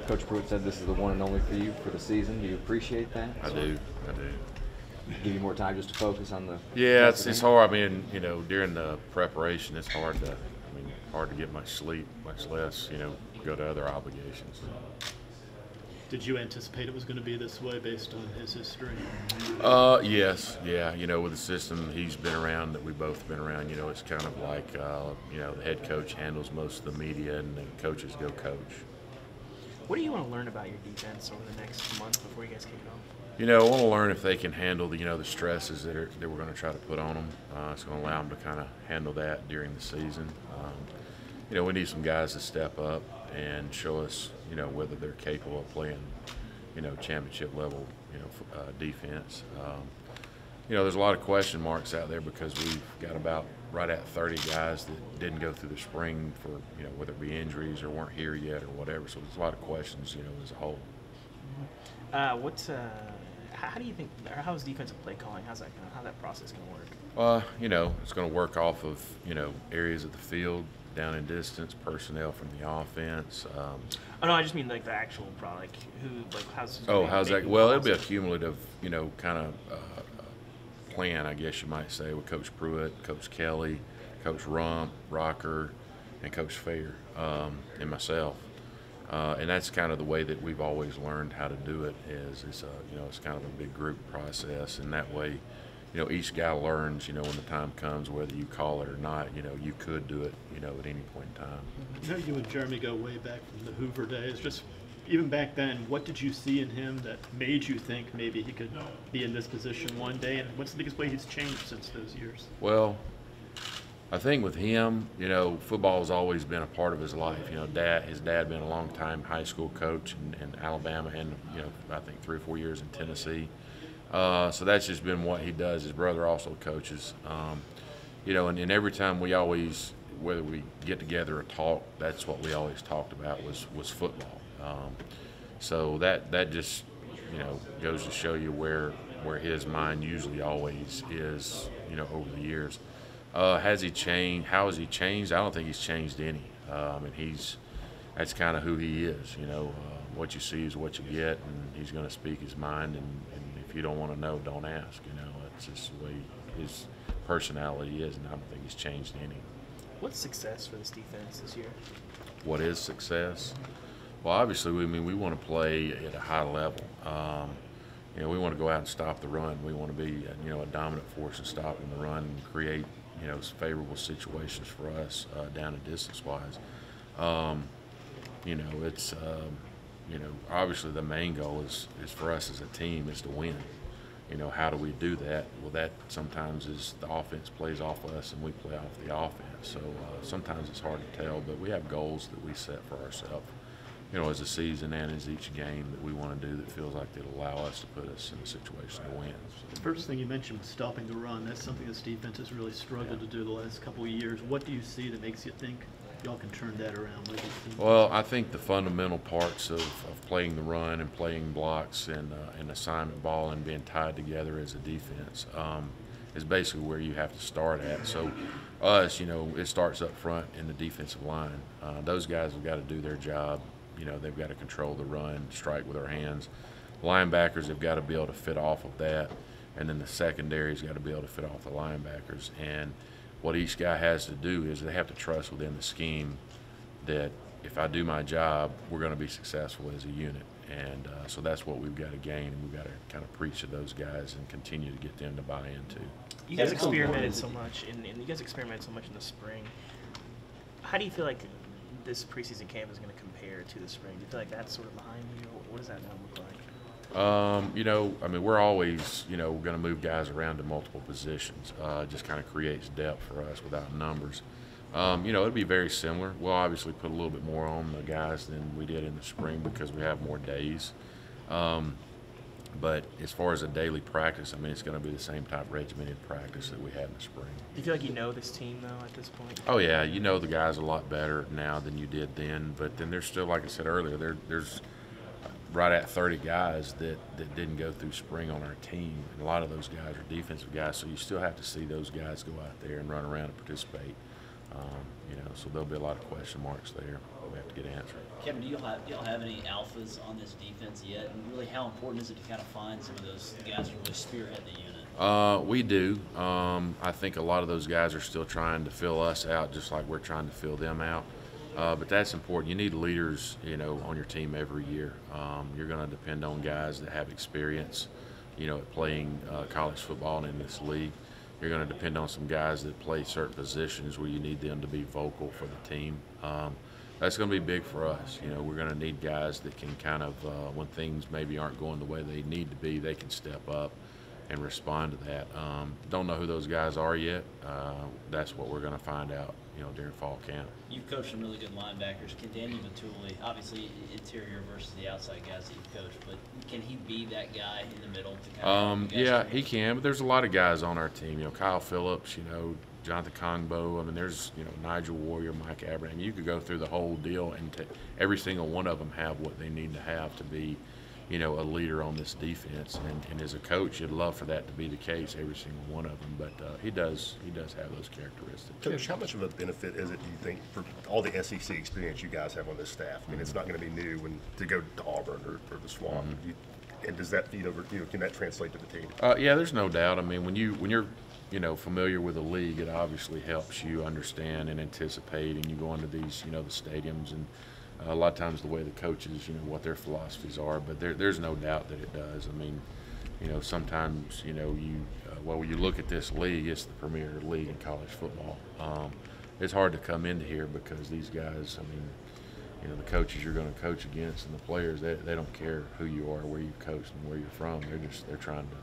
Coach Pruitt said this is the one and only for you for the season. Do you appreciate that? I do. Give you more time just to focus on the. Yeah, it's hard. I mean, during the preparation, it's hard to get much sleep, much less, go to other obligations. Did you anticipate it was going to be this way based on his history? Yes, yeah. With the system he's been around, that we both been around, it's kind of like, the head coach handles most of the media, and the coaches go coach. What do you want to learn about your defense over the next month before you guys kick it off? I want to learn if they can handle the stresses that we're going to try to put on them. It's going to allow them to kind of handle that during the season. We need some guys to step up and show us, whether they're capable of playing, championship level, defense. There's a lot of question marks out there because we've got about right at 30 guys that didn't go through the spring for, whether it be injuries or weren't here yet or whatever. So there's a lot of questions, as a whole. How do you think, or how's defensive play calling? How's that process going to work? It's going to work off of, areas of the field, down in distance, personnel from the offense. Oh no, I just mean like the actual product. How's that? Well, it'll be a cumulative, kind of plan, I guess you might say, with Coach Pruitt, Coach Kelly, Coach Rump, Rocker, and Coach Fair, and myself. And that's kind of the way that we've always learned how to do it. It's kind of a big group process, and that way, each guy learns, when the time comes, whether you call it or not, you could do it, at any point in time. You and Jeremy go way back from the Hoover days. Just even back then, what did you see in him that made you think maybe he could be in this position one day? And what's the biggest way he's changed since those years? Well, I think with him, football has always been a part of his life. His dad been a long time high school coach in Alabama, and I think 3 or 4 years in Tennessee. So that's just been what he does. His brother also coaches. And every time we always, whether we get together or talk, that's what we always talked about was football. So that just goes to show you where his mind usually always is over the years. Has he changed? How has he changed? I don't think he's changed any. That's kind of who he is. What you see is what you get, and he's going to speak his mind. And if you don't want to know, don't ask. It's just the way his personality is, and I don't think he's changed any. What's success for this defense this year? What is success? Well, obviously, we want to play at a high level. We want to go out and stop the run. We want to be, a dominant force in stopping the run and create, favorable situations for us down and distance-wise. It's, obviously the main goal is for us as a team is to win. How do we do that? Well, that sometimes is the offense plays off us and we play off the offense. So sometimes it's hard to tell, but we have goals that we set for ourselves, as a season and as each game that we want to do that feels like it'll allow us to put us in a situation to win. The first thing you mentioned was stopping the run. That's something this defense has really struggled to do the last couple of years. What do you see that makes you think y'all can turn that around? Well, I think the fundamental parts of playing the run and playing blocks and assignment ball and being tied together as a defense is basically where you have to start at. So us, it starts up front in the defensive line. Those guys have got to do their job. They've got to control the run, strike with their hands. Linebackers have got to be able to fit off of that, and then the secondary's got to be able to fit off the linebackers. And what each guy has to do is they have to trust within the scheme that if I do my job, we're going to be successful as a unit. And so that's what we've got to gain, and we've got to kind of preach to those guys and continue to get them to buy into. You guys experimented so much, and you guys experimented so much in the spring. How do you feel like this preseason camp is going to compare to the spring? Do you feel like that's sort of behind you? What does that now look like? We're always, going to move guys around to multiple positions. Just kind of creates depth for us without numbers. It'll be very similar. We'll obviously put a little bit more on the guys than we did in the spring because we have more days. But as far as a daily practice, it's going to be the same type of regimented practice that we had in the spring. Do you feel like you know this team, though, at this point? Oh, yeah. You know the guys a lot better now than you did then. But then there's still, like I said earlier, there's right at 30 guys that didn't go through spring on our team. And a lot of those guys are defensive guys, so you still have to see those guys go out there and run around and participate. So there'll be a lot of question marks there. we have to get answered. Kevin, do y'all have any alphas on this defense yet? And really, how important is it to kind of find some of those guys who really spearhead the unit? We do. I think a lot of those guys are still trying to fill us out, just like we're trying to fill them out. But that's important. You need leaders, on your team every year. You're going to depend on guys that have experience, at playing college football and in this league. You're going to depend on some guys that play certain positions where you need them to be vocal for the team. That's going to be big for us. We're going to need guys that can kind of, when things maybe aren't going the way they need to be, they can step up and respond to that. Don't know who those guys are yet. That's what we're going to find out, during fall camp. You've coached some really good linebackers. Can Daniel Batuli, obviously interior versus the outside guys that you've coached, but can he be that guy in the middle to kind of yeah, he can, but there's a lot of guys on our team. Kyle Phillips, Jonathan Kongbo. I mean, there's, Nigel Warrior, Mike Abraham. You could go through the whole deal, and every single one of them have what they need to have to be, a leader on this defense. And as a coach, you'd love for that to be the case, every single one of them. But he does have those characteristics. Coach, how much of a benefit is it, do you think, for all the SEC experience you guys have on this staff? I mean, it's not going to be new to go to Auburn or the Swamp. And does that feed over? Can that translate to the team? Yeah, there's no doubt. I mean, when you're familiar with the league, it obviously helps you understand and anticipate, and you go into these, the stadiums, and a lot of times the way the coaches, what their philosophies are, but there's no doubt that it does. I mean, sometimes, when you look at this league, it's the premier league in college football. It's hard to come into here because these guys, I mean, the coaches you're going to coach against and the players, they don't care who you are, where you've coached, and where you're from. They're trying to,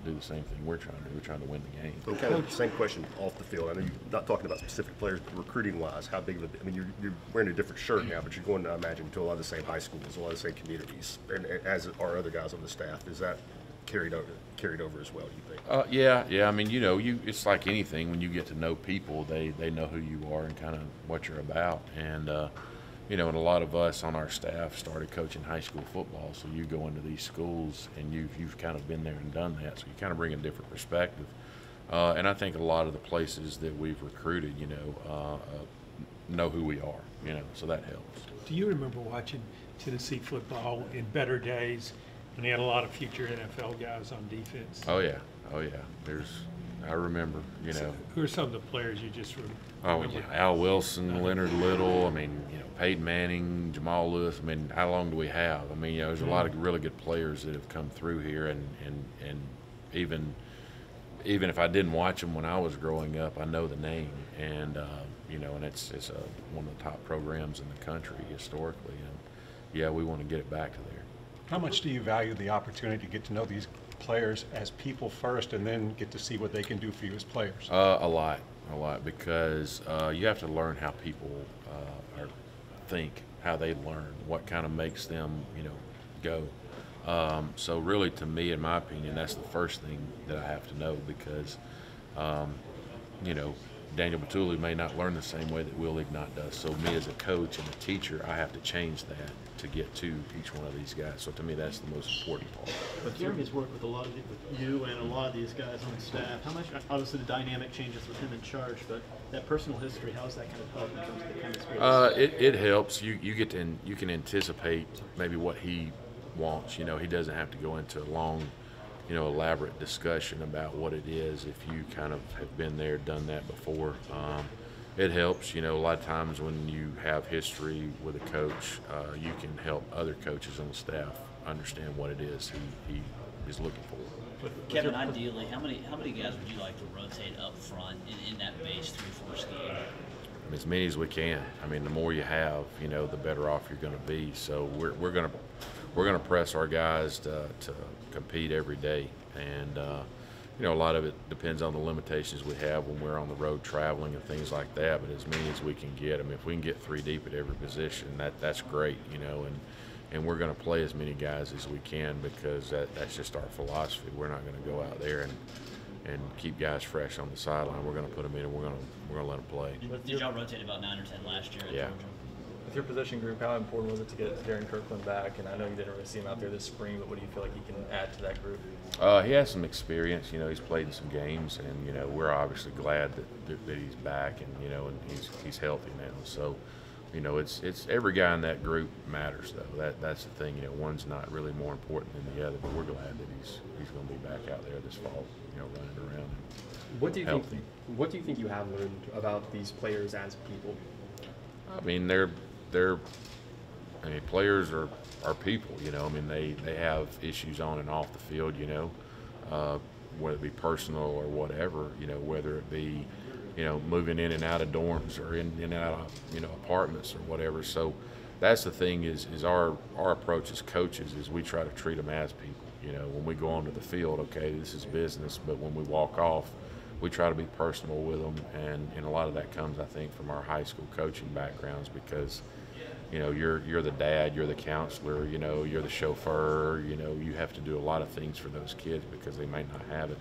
do the same thing we're trying to do. We're trying to win the game. So kind of same question off the field. I know you're not talking about specific players, but recruiting-wise, how big of I mean, you're wearing a different shirt now, but you're going, I imagine, to a lot of the same high schools, a lot of the same communities, and as are other guys on the staff. Is that carried over as well, you think? Yeah. I mean, it's like anything. When you get to know people, they know who you are and kind of what you're about. And and a lot of us on our staff started coaching high school football, so you go into these schools and you've kind of been there and done that, so you kind of bring a different perspective. And I think a lot of the places that we've recruited, know who we are, so that helps. Do you remember watching Tennessee football in better days when they had a lot of future NFL guys on defense? Oh yeah. I remember, So who are some of the players you just remember? Oh, yeah. Al Wilson, Leonard Little, I mean, Peyton Manning, Jamal Lewis. I mean, how long do we have? I mean, there's a lot of really good players that have come through here, and even if I didn't watch them when I was growing up, I know the name, and and it's one of the top programs in the country historically, and yeah, we want to get it back to there. How much do you value the opportunity to get to know these players as people first, and then get to see what they can do for you as players? A lot, because you have to learn how people think, how they learn, what kind of makes them, go. So really, to me, in my opinion, that's the first thing that I have to know, because, Daniel Batuli may not learn the same way that Will Ignat does. So me as a coach and a teacher, I have to change that to get to each one of these guys. So to me, that's the most important part. But Jeremy's worked with with you and a lot of these guys on staff. How much, obviously the dynamic changes with him in charge, but that personal history, how does that kind of help in terms of the chemistry? It helps. You can anticipate maybe what he wants. He doesn't have to go into a long, elaborate discussion about what it is if you kind of have been there, done that before. It helps. A lot of times when you have history with a coach, you can help other coaches on the staff understand what it is he is looking for. Kevin, ideally, how many guys would you like to rotate up front in that base 3-4 scheme? As many as we can. I mean, the more you have, the better off you're going to be. So we're going to press our guys to compete every day, and a lot of it depends on the limitations we have when we're on the road traveling and things like that. But as many as we can get. I mean, if we can get 3 deep at every position, that's great. And we're going to play as many guys as we can, because that's just our philosophy. We're not going to go out there and keep guys fresh on the sideline. We're going to put them in, and we're going to let them play. Did y'all rotate about 9 or 10 last year at Georgia? With your position group, how important was it to get Darren Kirkland back? And I know you didn't really see him out there this spring, but what do you feel like he can add to that group? He has some experience. He's played in some games, and we're obviously glad that he's back, and and he's healthy now. So you know, it's every guy in that group matters though. That's the thing. You know, one's not really more important than the other. But we're glad that he's going to be back out there this fall. You know, running around. What do you healthy. think? What do you think you have learned about these players as people? I mean, I mean, players are people, you know. I mean, they have issues on and off the field, you know, whether it be personal or whatever, you know, whether it be, you know, moving in and out of dorms or in and out of, you know, apartments or whatever. So that's the thing is our approach as coaches is we try to treat them as people. You know, when we go onto the field, okay, this is business, but when we walk off, we try to be personal with them, and a lot of that comes, I think, from our high school coaching backgrounds because, you know, you're the dad, you're the counselor, you know, you're the chauffeur, you know, you have to do a lot of things for those kids because they may not have it.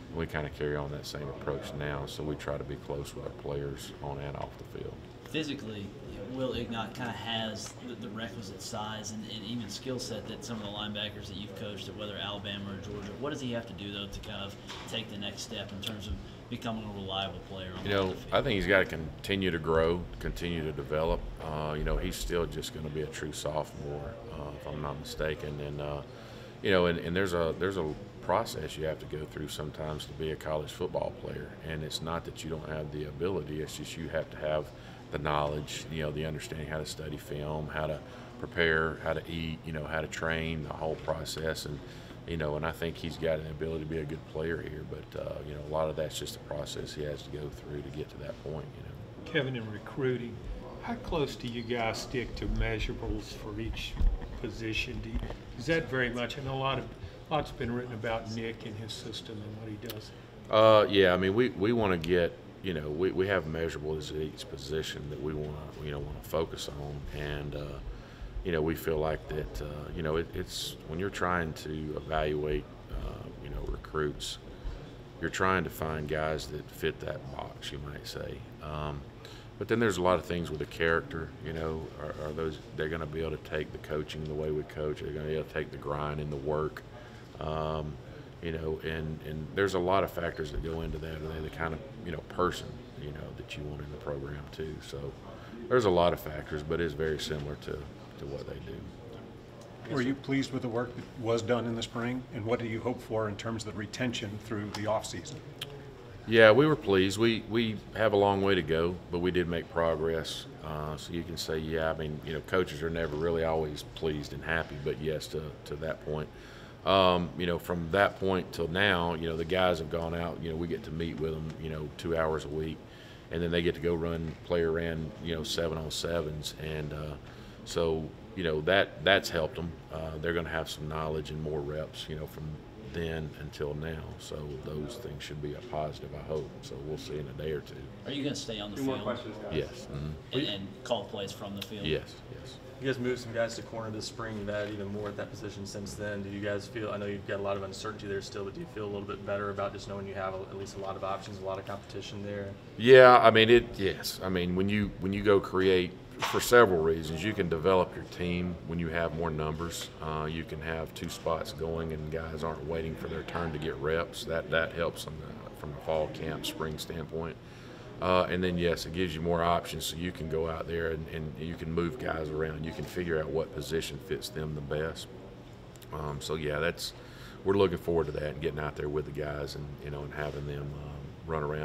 And we kind of carry on that same approach now, so we try to be close with our players on and off the field. Physically, Will Ignat kind of has the requisite size and even skill set that some of the linebackers that you've coached at whether Alabama or Georgia. What does he have to do, though, to kind of take the next step in terms of becoming a reliable player on You the know, field? I think he's got to continue to grow, continue to develop. You know, he's still just going to be a true sophomore, if I'm not mistaken. And you know, and there's a process you have to go through sometimes to be a college football player. And it's not that you don't have the ability; it's just you have to have the knowledge, you know, the understanding how to study film, how to prepare, how to eat, you know, how to train, the whole process. And you know, and I think he's got an ability to be a good player here, but you know, a lot of that's just a process he has to go through to get to that point. You know, Kevin, in recruiting, how close do you guys stick to measurables for each position? Is that very much? I know lots been written about Nick and his system and what he does. Yeah, I mean, we want to get, you know, we have measurables at each position that we want to focus on, and you know, we feel like that, you know, it's when you're trying to evaluate, you know, recruits, you're trying to find guys that fit that box, you might say. But then there's a lot of things with the character, you know, are those, they're going to be able to take the coaching the way we coach, they're going to be able to take the grind and the work, you know, and there's a lot of factors that go into that. Are they the kind of, you know, person, you know, that you want in the program too? So there's a lot of factors, but it's very similar to what they do. Were you pleased with the work that was done in the spring, and what do you hope for in terms of the retention through the off season? Yeah, we were pleased. We have a long way to go, but we did make progress. So you can say, yeah, I mean, you know, coaches are never really always pleased and happy, but yes, to that point. You know, from that point till now, you know, the guys have gone out, you know, we get to meet with them, you know, 2 hours a week, and then they get to go player ran, you know, 7-on-7s, and so, you know, that's helped them. They're going to have some knowledge and more reps, you know, from then until now. So those things should be a positive, I hope. So we'll see in a day or two. Are you going to stay on the Two field? more questions, guys. Yes. Mm-hmm. And call plays from the field? Yes. You guys moved some guys to corner this spring. You've added even more at that position since then. Do you guys feel, I know you've got a lot of uncertainty there still, but do you feel a little bit better about just knowing you have at least a lot of options, a lot of competition there? Yeah, I mean, yes. I mean, when you go create, for several reasons, you can develop your team when you have more numbers. You can have 2 spots going and guys aren't waiting for their turn to get reps. That helps from a fall camp, spring standpoint. And then, yes, it gives you more options, so you can go out there and you can move guys around. You can figure out what position fits them the best. So, yeah, we're looking forward to that and getting out there with the guys and, you know, and having them run around.